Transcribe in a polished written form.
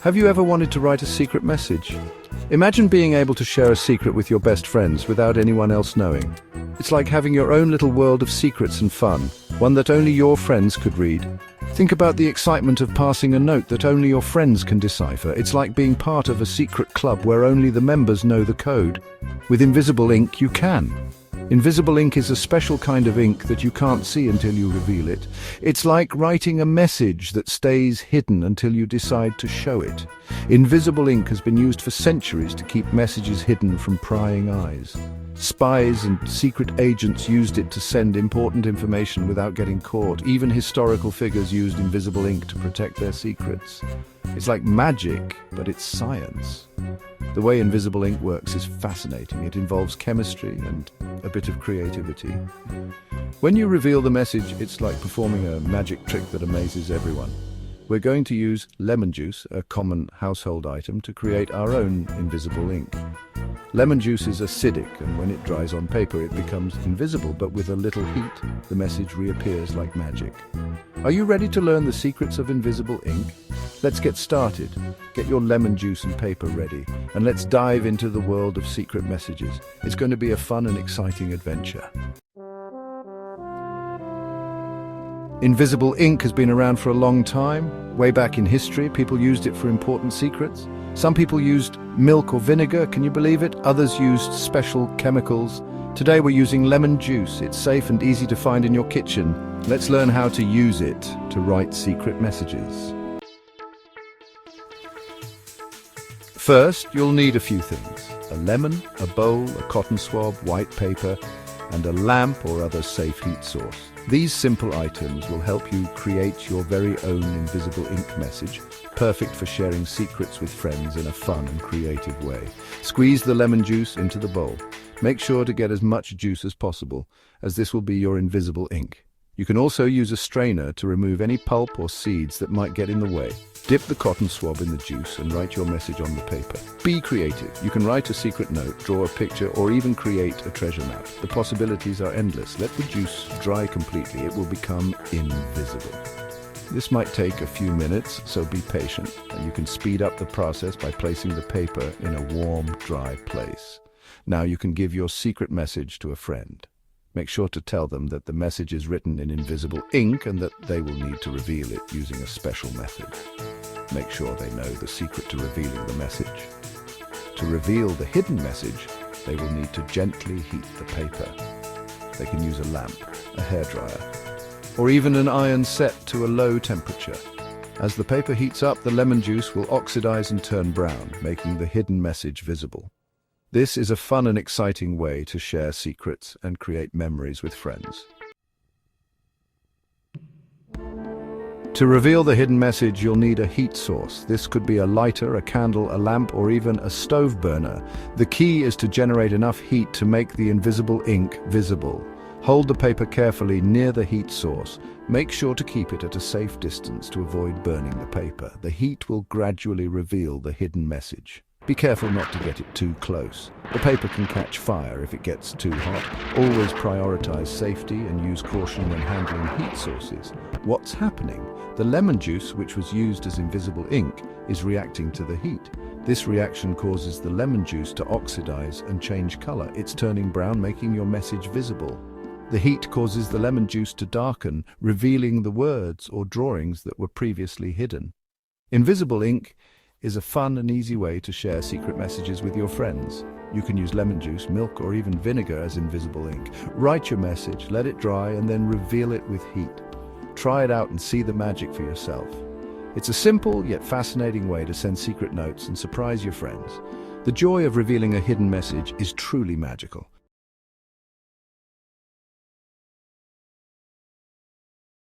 Have you ever wanted to write a secret message? Imagine being able to share a secret with your best friends without anyone else knowing. It's like having your own little world of secrets and fun, one that only your friends could read. Think about the excitement of passing a note that only your friends can decipher. It's like being part of a secret club where only the members know the code. With Invisible Ink, you can. Invisible ink is a special kind of ink that you can't see until you reveal it. It's like writing a message that stays hidden until you decide to show it. Invisible ink has been used for centuries to keep messages hidden from prying eyes. Spies and secret agents used it to send important information without getting caught. Even historical figures used invisible ink to protect their secrets. It's like magic, but it's science. The way invisible ink works is fascinating. It involves chemistry and a bit of creativity. When you reveal the message, it's like performing a magic trick that amazes everyone. We're going to use lemon juice, a common household item, to create our own invisible ink. Lemon juice is acidic, and when it dries on paper, it becomes invisible, but with a little heat, the message reappears like magic. Are you ready to learn the secrets of invisible ink? Let's get started. Get your lemon juice and paper ready, and let's dive into the world of secret messages. It's going to be a fun and exciting adventure. Invisible ink has been around for a long time. Way back in history, people used it for important secrets. Some people used milk or vinegar, can you believe it? Others used special chemicals. Today we're using lemon juice. It's safe and easy to find in your kitchen. Let's learn how to use it to write secret messages. First, you'll need a few things: a lemon, a bowl, a cotton swab, white paper, and a lamp or other safe heat source. These simple items will help you create your very own invisible ink message, perfect for sharing secrets with friends in a fun and creative way. Squeeze the lemon juice into the bowl. Make sure to get as much juice as possible, as this will be your invisible ink. You can also use a strainer to remove any pulp or seeds that might get in the way. Dip the cotton swab in the juice and write your message on the paper. Be creative. You can write a secret note, draw a picture, or even create a treasure map. The possibilities are endless. Let the juice dry completely. It will become invisible. This might take a few minutes, so be patient, and you can speed up the process by placing the paper in a warm, dry place. Now you can give your secret message to a friend. Make sure to tell them that the message is written in invisible ink and that they will need to reveal it using a special method. Make sure they know the secret to revealing the message. To reveal the hidden message, they will need to gently heat the paper. They can use a lamp, a hairdryer, or even an iron set to a low temperature. As the paper heats up, the lemon juice will oxidize and turn brown, making the hidden message visible. This is a fun and exciting way to share secrets and create memories with friends. To reveal the hidden message, you'll need a heat source. This could be a lighter, a candle, a lamp, or even a stove burner. The key is to generate enough heat to make the invisible ink visible. Hold the paper carefully near the heat source. Make sure to keep it at a safe distance to avoid burning the paper. The heat will gradually reveal the hidden message. Be careful not to get it too close. The paper can catch fire if it gets too hot. Always prioritize safety and use caution when handling heat sources. What's happening? The lemon juice, which was used as invisible ink, is reacting to the heat. This reaction causes the lemon juice to oxidize and change color. It's turning brown, making your message visible. The heat causes the lemon juice to darken, revealing the words or drawings that were previously hidden. Invisible ink is a fun and easy way to share secret messages with your friends. You can use lemon juice, milk, or even vinegar as invisible ink. Write your message, let it dry, and then reveal it with heat. Try it out and see the magic for yourself. It's a simple yet fascinating way to send secret notes and surprise your friends. The joy of revealing a hidden message is truly magical.